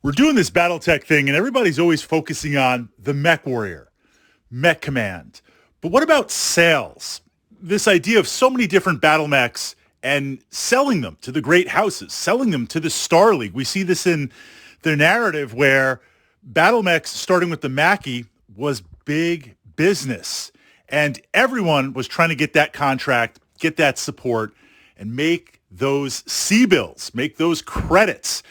We're doing this Battletech thing, and everybody's always focusing on the mech warrior, mech command. But what about sales? This idea of so many different battle mechs and selling them to the great houses, selling them to the Star League. We see this in the narrative where battle mechs, starting with the Mackie, was big business. And everyone was trying to get that contract, get that support, and make those C-bills, make those credits.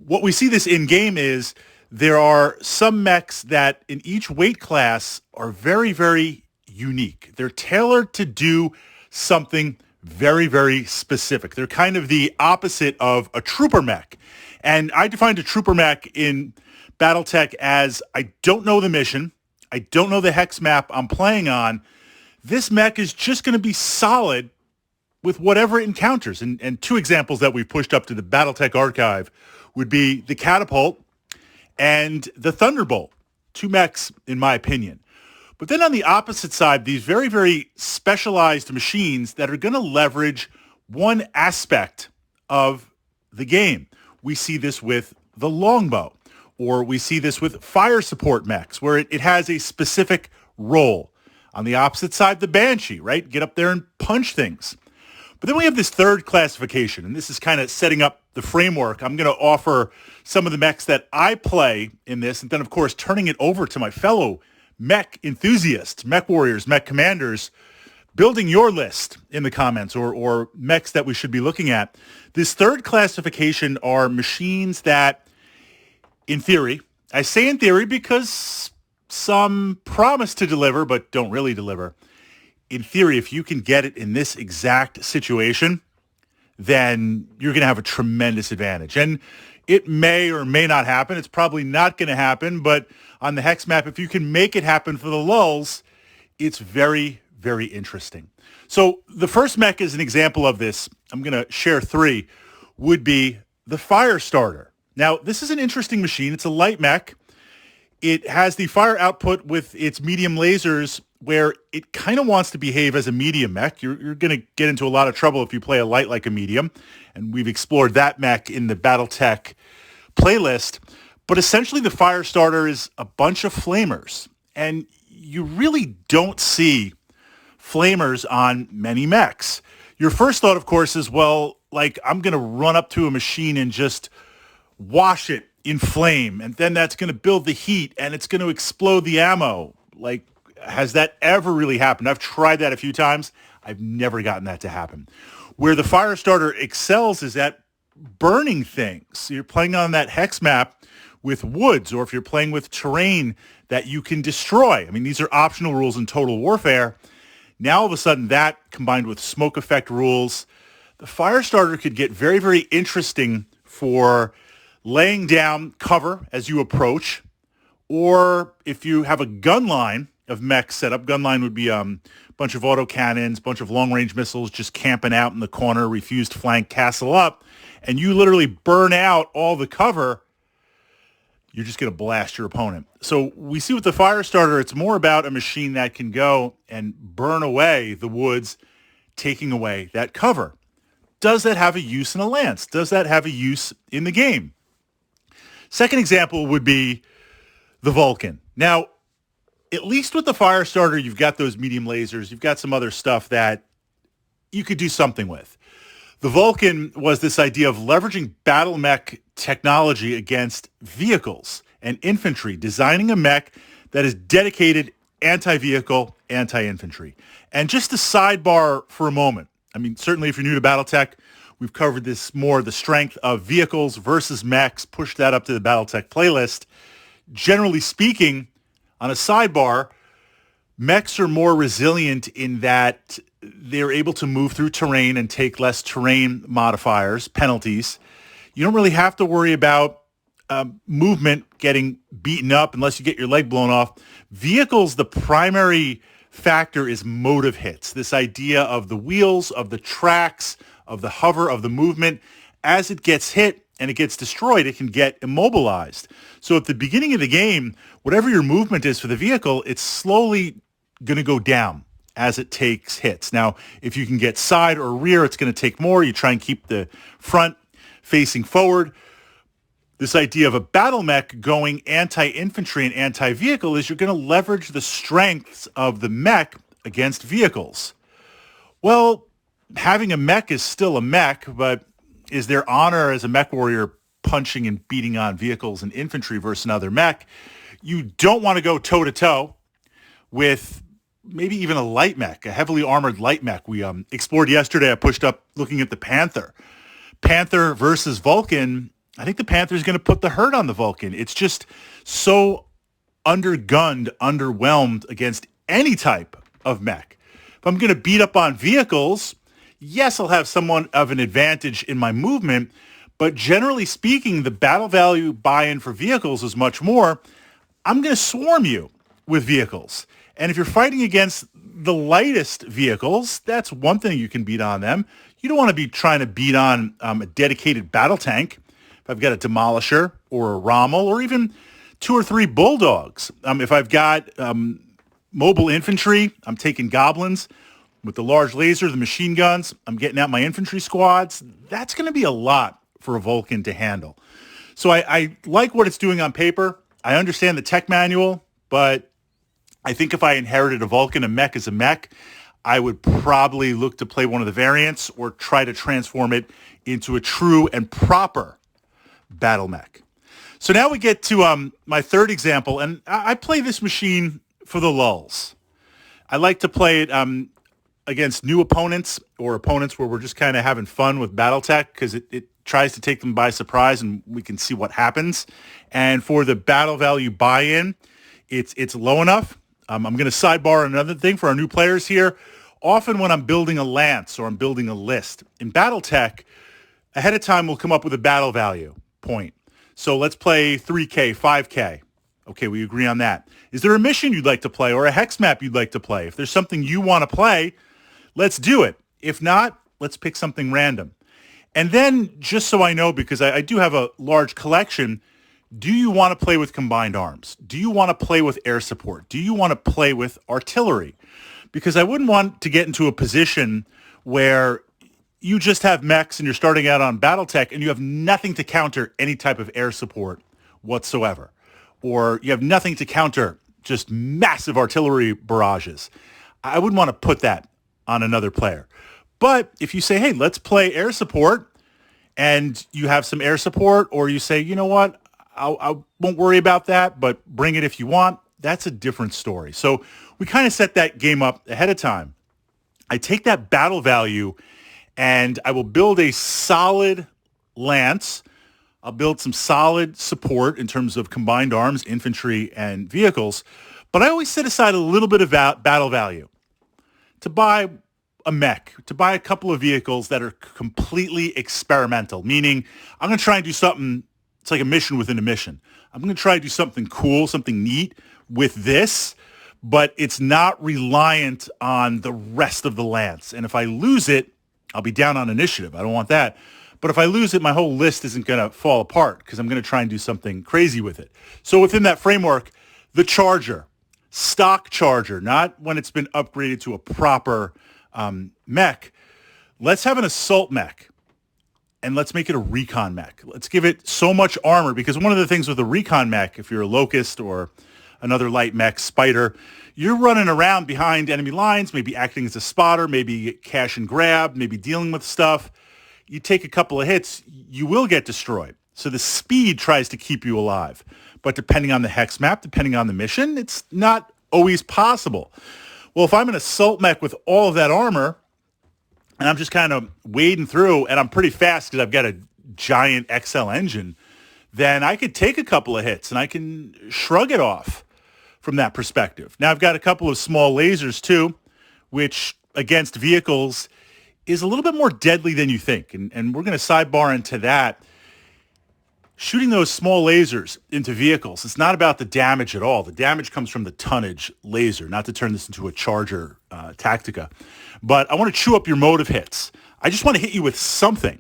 What we see this in-game is there are some mechs that in each weight class are very, very unique. They're tailored to do something very, very specific. They're kind of the opposite of a trooper mech. And I defined a trooper mech in Battletech as I don't know the mission. I don't know the hex map I'm playing on. This mech is just going to be solid with whatever it encounters. And two examples that we've pushed up to the Battletech archive would be the Catapult and the Thunderbolt. Two mechs, in my opinion. But then on the opposite side, these very, very specialized machines that are going to leverage one aspect of the game. We see this with the Longbow, or we see this with fire support mechs, where it has a specific role. On the opposite side, the Banshee, right? Get up there and punch things. But then we have this third classification, and this is kind of setting up the framework. I'm going to offer some of the mechs that I play in this, and then, of course, turning it over to my fellow mech enthusiasts, mech warriors, mech commanders, building your list in the comments or mechs that we should be looking at. This third classification are machines that, in theory, I say in theory because some promise to deliver but don't really deliver. In theory, if you can get it in this exact situation, then you're going to have a tremendous advantage. And it may or may not happen. It's probably not going to happen, but on the hex map, if you can make it happen for the lulls, it's very, very interesting. So the first mech is an example of this. I'm going to share three, would be the Firestarter. Now, this is an interesting machine. It's a light mech. It has the fire output with its medium lasers where it kind of wants to behave as a medium mech. You're going to get into a lot of trouble if you play a light like a medium, and we've explored that mech in the Battletech playlist. But essentially, the Firestarter is a bunch of flamers, and you really don't see flamers on many mechs. Your first thought, of course, is, well, like, I'm going to run up to a machine and just wash it in flame, and then that's going to build the heat, and it's going to explode the ammo. Like, has that ever really happened? I've tried that a few times. I've never gotten that to happen. Where the Firestarter excels is at burning things. You're playing on that hex map with woods, or if you're playing with terrain that you can destroy. I mean, these are optional rules in Total Warfare. Now, all of a sudden, that combined with smoke effect rules, the Firestarter could get very, very interesting for laying down cover as you approach, or if you have a gun line of mechs set up. Gun line would be a bunch of autocannons, bunch of long-range missiles just camping out in the corner, refused flank, castle up, and you literally burn out all the cover. You're just going to blast your opponent. So we see with the Firestarter, it's more about a machine that can go and burn away the woods, taking away that cover. Does that have a use in a lance? Does that have a use in the game? Second example would be the Vulcan. Now, at least with the Firestarter, you've got those medium lasers. You've got some other stuff that you could do something with. The Vulcan was this idea of leveraging battle mech technology against vehicles and infantry, designing a mech that is dedicated anti-vehicle, anti-infantry. And just a sidebar for a moment. I mean, certainly if you're new to Battletech, we've covered this more, the strength of vehicles versus mechs, push that up to the Battletech playlist. Generally speaking, on a sidebar, mechs are more resilient in that they're able to move through terrain and take less terrain modifiers, penalties. You don't really have to worry about movement getting beaten up unless you get your leg blown off. Vehicles, the primary factor is motive hits. This idea of the wheels, of the tracks, of the hover, of the movement. As it gets hit and it gets destroyed, it can get immobilized. So at the beginning of the game, whatever your movement is for the vehicle, it's slowly going to go down as it takes hits. Now, if you can get side or rear, it's going to take more. You try and keep the front facing forward. This idea of a battle mech going anti-infantry and anti-vehicle is you're going to leverage the strengths of the mech against vehicles. Well, having a mech is still a mech, but is there honor as a mech warrior punching and beating on vehicles and infantry versus another mech? You don't want to go toe-to-toe with maybe even a light mech, a heavily armored light mech. We explored yesterday. I pushed up looking at the Panther. Panther versus Vulcan. I think the Panther is going to put the hurt on the Vulcan. It's just so undergunned, underwhelmed against any type of mech. If I'm going to beat up on vehicles, yes, I'll have somewhat of an advantage in my movement, but generally speaking, the battle value buy-in for vehicles is much more. I'm going to swarm you with vehicles. And if you're fighting against the lightest vehicles, that's one thing you can beat on them. You don't want to be trying to beat on a dedicated battle tank. If I've got a Demolisher or a Rommel or even 2 or 3 Bulldogs. If I've got mobile infantry, I'm taking Goblins with the large laser, the machine guns. I'm getting out my infantry squads. That's going to be a lot for a Vulcan to handle. So I like what it's doing on paper. I understand the tech manual, but I think if I inherited a Vulcan, a mech as a mech, I would probably look to play one of the variants or try to transform it into a true and proper battle mech. So now we get to my third example, and I play this machine for the lulls. I like to play it against new opponents or opponents where we're just kind of having fun with Battletech because it tries to take them by surprise and we can see what happens. And for the battle value buy-in, it's low enough. I'm going to sidebar another thing for our new players here. Often when I'm building a lance or I'm building a list, in Battletech, ahead of time we'll come up with a battle value point. So let's play 3K, 5K. Okay, we agree on that. Is there a mission you'd like to play or a hex map you'd like to play? If there's something you want to play, let's do it. If not, let's pick something random. And then, just so I know, because I do have a large collection, do you want to play with combined arms? Do you want to play with air support? Do you want to play with artillery? Because I wouldn't want to get into a position where you just have mechs and you're starting out on Battletech and you have nothing to counter any type of air support whatsoever. Or you have nothing to counter just massive artillery barrages. I wouldn't want to put that on another player. But if you say, hey, let's play air support, and you have some air support, or you say, you know what, I won't worry about that, but bring it if you want, that's a different story. So we kind of set that game up ahead of time. I take that battle value, and I will build a solid lance. I'll build some solid support in terms of combined arms, infantry, and vehicles. But I always set aside a little bit of battle value to buy a mech, to buy a couple of vehicles that are completely experimental, meaning I'm going to try and do something, it's like a mission within a mission. I'm going to try to do something cool, something neat with this, but it's not reliant on the rest of the lance. And if I lose it, I'll be down on initiative. I don't want that. But if I lose it, my whole list isn't going to fall apart because I'm going to try and do something crazy with it. So within that framework, the Charger, stock Charger, not when it's been upgraded to a proper mech. Let's have an assault mech and let's make it a recon mech. Let's give it so much armor because one of the things with a recon mech, if you're a Locust or another light mech, Spider, you're running around behind enemy lines, maybe acting as a spotter, maybe cash and grab, maybe dealing with stuff. You take a couple of hits, you will get destroyed. So the speed tries to keep you alive. But depending on the hex map, depending on the mission, it's not always possible. Well, if I'm an assault mech with all of that armor, and I'm just kind of wading through, and I'm pretty fast because I've got a giant XL engine, then I could take a couple of hits, and I can shrug it off from that perspective. Now, I've got a couple of small lasers, too, which against vehicles is a little bit more deadly than you think. And we're going to sidebar into that. Shooting those small lasers into vehicles, it's not about the damage at all. The damage comes from the tonnage laser, not to turn this into a Charger Tactica. But I want to chew up your motive hits. I just want to hit you with something.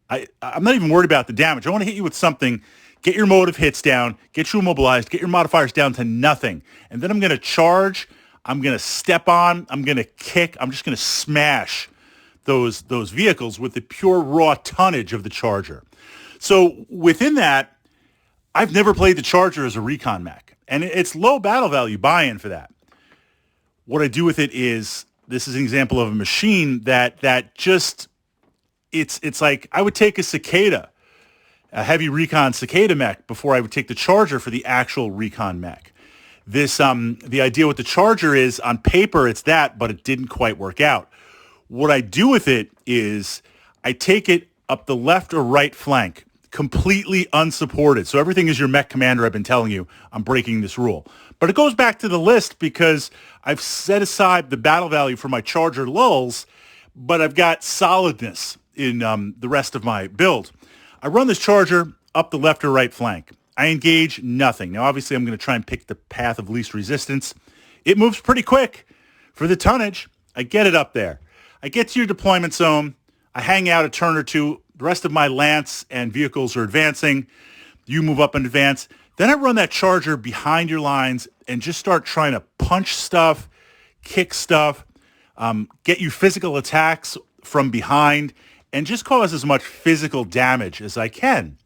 I'm not even worried about the damage. I want to hit you with something, get your motive hits down, get you immobilized, get your modifiers down to nothing. And then I'm going to charge, I'm going to step on, I'm going to kick, I'm just going to smash those vehicles with the pure raw tonnage of the Charger. So within that, I've never played the Charger as a recon mech, and it's low battle value buy-in for that. What I do with it is, this is an example of a machine that just, it's like I would take a Cicada, a heavy recon Cicada mech, before I would take the Charger for the actual recon mech. This the idea with the Charger is, on paper it's that, but it didn't quite work out. What I do with it is I take it up the left or right flank, completely unsupported. So everything is your mech commander. I've been telling you I'm breaking this rule. But it goes back to the list because I've set aside the battle value for my Charger lulls, but I've got solidness in the rest of my build. I run this Charger up the left or right flank. I engage nothing. Now, obviously, I'm going to try and pick the path of least resistance. It moves pretty quick. For the tonnage, I get it up there. I get to your deployment zone. I hang out a turn or two. The rest of my lance and vehicles are advancing. You move up and advance. Then I run that Charger behind your lines and just start trying to punch stuff, kick stuff, get you physical attacks from behind, and just cause as much physical damage as I can.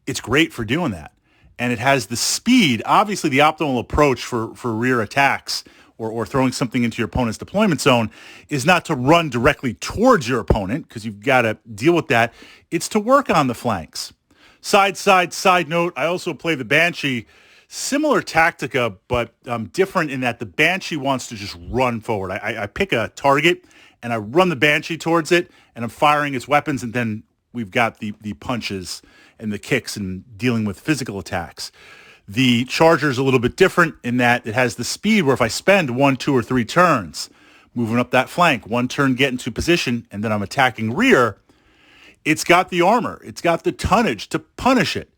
It's great for doing that. And it has the speed. Obviously, the optimal approach for rear attacks or throwing something into your opponent's deployment zone is not to run directly towards your opponent, because you've got to deal with that. It's to work on the flanks. Side note, I also play the Banshee. Similar tactica, but different in that the Banshee wants to just run forward. I pick a target, and I run the Banshee towards it, and I'm firing its weapons, and then we've got the punches and the kicks and dealing with physical attacks. The Charger is a little bit different in that it has the speed where if I spend 1, 2, or 3 turns moving up that flank, one turn get into position, and then I'm attacking rear, it's got the armor. It's got the tonnage to punish it.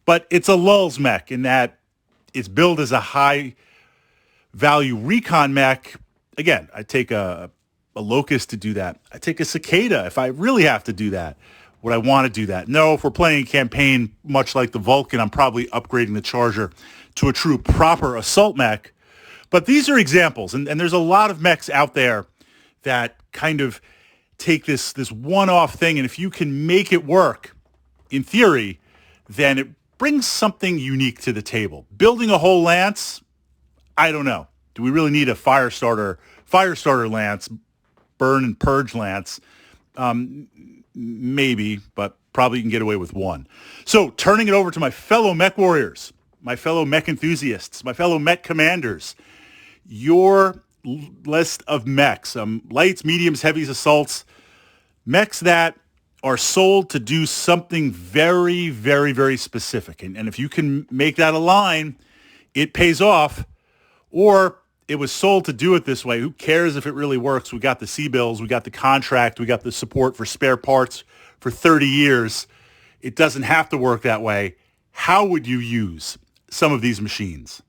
But it's a lulls mech in that it's billed as a high-value recon mech. Again, I take a Locust to do that. I take a Cicada if I really have to do that. Would I want to do that? No, if we're playing a campaign much like the Vulcan, I'm probably upgrading the Charger to a true proper assault mech. But these are examples, and there's a lot of mechs out there that kind of take this one-off thing, and if you can make it work, in theory, then it brings something unique to the table. Building a whole lance, I don't know. Do we really need a Firestarter lance, burn and purge lance? Maybe, but probably you can get away with one. So turning it over to my fellow mech warriors, my fellow mech enthusiasts, my fellow mech commanders, your list of mechs, lights, mediums, heavies, assaults, mechs that are sold to do something very, very, very specific. And if you can make that align, it pays off. Or it was sold to do it this way. Who cares if it really works? We got the C-bills, we got the contract, we got the support for spare parts for 30 years. It doesn't have to work that way. How would you use some of these machines?